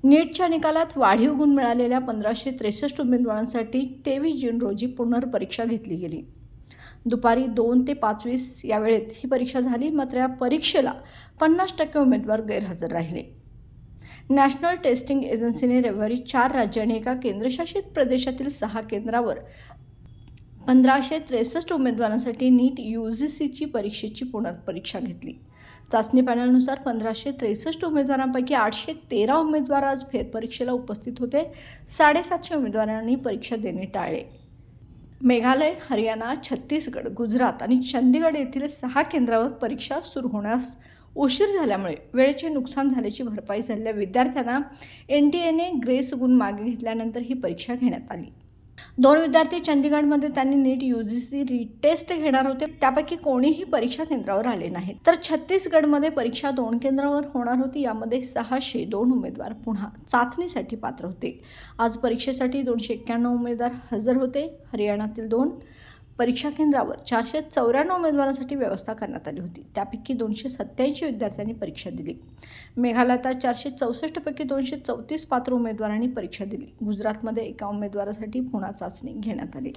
नीटच्या निकालात वाढीव गुण मिळालेल्या 1563 उमेदवारांसाठी 23 जून रोजी पुनर्परीक्षा घेतली गेली। दुपारी 2 ते 5:20 या वेळेत ही परीक्षा झाली। मात्र या परीक्षेला 50% उमेदवार गैरहजर राहिले। नॅशनल टेस्टिंग एजन्सीने रविवारी 4 राज्य आणि एका केंद्रशासित प्रदेशातील 6 केंद्रावर 1563 उमेदवारांसाठी नीट UGCची परीक्षेची पुनर्परीक्षा घेतली। चाचणी पॅनलनुसार 1563 उमेदवारांपैकी 813 उमेदवार आज फेरपरीक्षेला उपस्थित होते। 750 उमेदवारांनी परीक्षा देणे टाळले। मेघालय, हरियाणा, छत्तीसगड, गुजरात आणि चंदीगड येथील 6 केंद्रावर परीक्षा सुरू होण्यास उशीर झाल्यामुळे वेळेचे नुकसान झाल्याची भरपाई झालेल्या विद्यार्थ्यांना NTAने ग्रेस गुण मागे घेतल्यानंतर ही परीक्षा घेण्यात आली। 2 विद्यार्थी चंदीगडमध्ये त्यांनी नीट UGC रिटेस्ट घेणार होते, त्यापैकी कोणीही परीक्षा केंद्रावर आले नाहीत। तर छत्तीसगडमध्ये परीक्षा 2 केंद्रावर होणार होती। यामध्ये 602 उमेदवार पुन्हा चाचणीसाठी पात्र होते। आज परीक्षेसाठी 291 उमेदवार हजर होते। हरियाणातील 2 परीक्षा केंद्रावर 494 उमेदवारांसाठी व्यवस्था करण्यात आली होती। त्यापैकी 287 विद्यार्थ्यांनी परीक्षा दिली। मेघालयात 464 पैकी 234 पात्र उमेदवारांनी परीक्षा दिली। गुजरातमध्ये एका उमेदवारासाठी पुन्हा चाचणी घेण्यात आली।